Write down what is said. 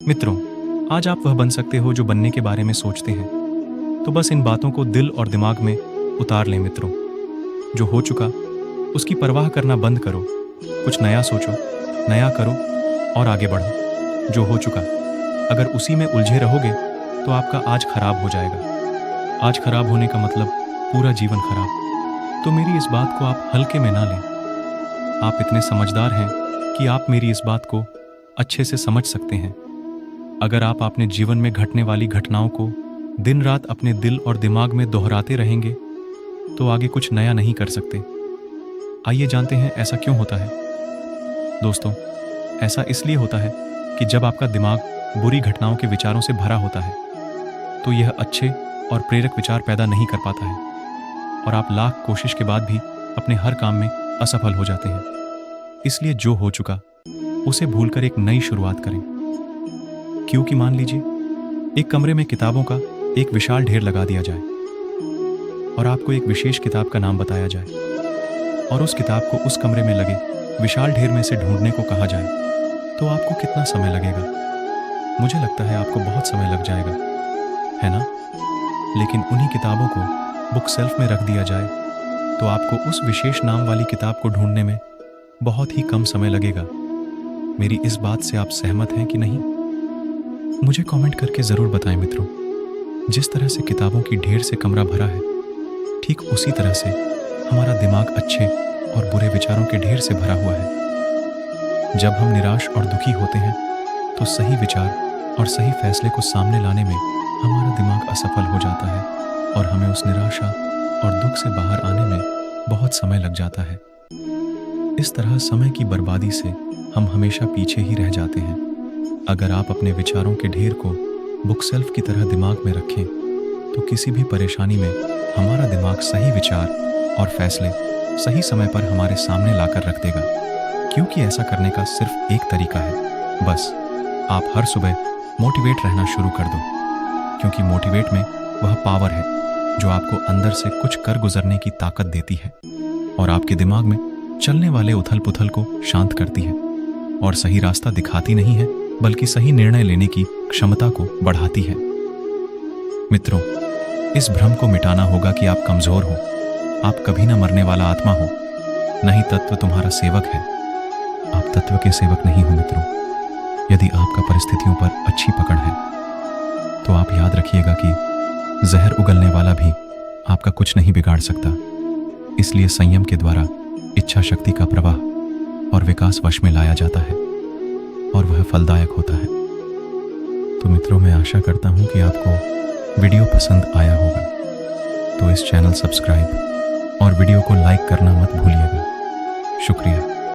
मित्रों, आज आप वह बन सकते हो जो बनने के बारे में सोचते हैं। तो बस इन बातों को दिल और दिमाग में उतार लें मित्रों। जो हो चुका उसकी परवाह करना बंद करो, कुछ नया सोचो, नया करो और आगे बढ़ो। जो हो चुका, अगर उसी में उलझे रहोगे तो आपका आज खराब हो जाएगा। आज खराब होने का मतलब पूरा जीवन खराब। तो मेरी इस बात को आप हल्के में ना लें। आप इतने समझदार हैं कि आप मेरी इस बात को अच्छे से समझ सकते हैं। अगर आप अपने जीवन में घटने वाली घटनाओं को दिन रात अपने दिल और दिमाग में दोहराते रहेंगे तो आगे कुछ नया नहीं कर सकते। आइए जानते हैं ऐसा क्यों होता है। दोस्तों, ऐसा इसलिए होता है कि जब आपका दिमाग बुरी घटनाओं के विचारों से भरा होता है तो यह अच्छे और प्रेरक विचार पैदा नहीं कर पाता है और आप लाख कोशिश के बाद भी अपने हर काम में असफल हो जाते हैं। इसलिए जो हो चुका उसे भूलकर एक नई शुरुआत करें। क्योंकि मान लीजिए एक कमरे में किताबों का एक विशाल ढेर लगा दिया जाए और आपको एक विशेष किताब का नाम बताया जाए और उस किताब को उस कमरे में लगे विशाल ढेर में से ढूंढने को कहा जाए तो आपको कितना समय लगेगा? मुझे लगता है आपको बहुत समय लग जाएगा, है ना? लेकिन उन्हीं किताबों को बुक शेल्फ में रख दिया जाए तो आपको उस विशेष नाम वाली किताब को ढूंढने में बहुत ही कम समय लगेगा। मेरी इस बात से आप सहमत हैं कि नहीं? मुझे कमेंट करके ज़रूर बताएं मित्रों। जिस तरह से किताबों की ढेर से कमरा भरा है, ठीक उसी तरह से हमारा दिमाग अच्छे और बुरे विचारों के ढेर से भरा हुआ है। जब हम निराश और दुखी होते हैं तो सही विचार और सही फैसले को सामने लाने में हमारा दिमाग असफल हो जाता है और हमें उस निराशा और दुख से बाहर आने में बहुत समय लग जाता है। इस तरह समय की बर्बादी से हम हमेशा पीछे ही रह जाते हैं। अगर आप अपने विचारों के ढेर को बुक शेल्फ की तरह दिमाग में रखें तो किसी भी परेशानी में हमारा दिमाग सही विचार और फैसले सही समय पर हमारे सामने लाकर रख देगा। क्योंकि ऐसा करने का सिर्फ एक तरीका है, बस आप हर सुबह मोटिवेट रहना शुरू कर दो। क्योंकि मोटिवेट में वह पावर है जो आपको अंदर से कुछ कर गुजरने की ताकत देती है और आपके दिमाग में चलने वाले उथल पुथल को शांत करती है और सही रास्ता दिखाती नहीं है बल्कि सही निर्णय लेने की क्षमता को बढ़ाती है। मित्रों, इस भ्रम को मिटाना होगा कि आप कमजोर हो, आप कभी न मरने वाला आत्मा हो, नहीं तत्व तुम्हारा सेवक है। आप तत्व के सेवक नहीं हो मित्रों। यदि आपका परिस्थितियों पर अच्छी पकड़ है तो आप याद रखिएगा कि जहर उगलने वाला भी आपका कुछ नहीं बिगाड़ सकता। इसलिए संयम के द्वारा इच्छा शक्ति का प्रवाह और विकास वश में लाया जाता है और वह फलदायक होता है। तो मित्रों, मैं आशा करता हूं कि आपको वीडियो पसंद आया होगा। तो इस चैनल सब्सक्राइब और वीडियो को लाइक करना मत भूलिएगा। शुक्रिया।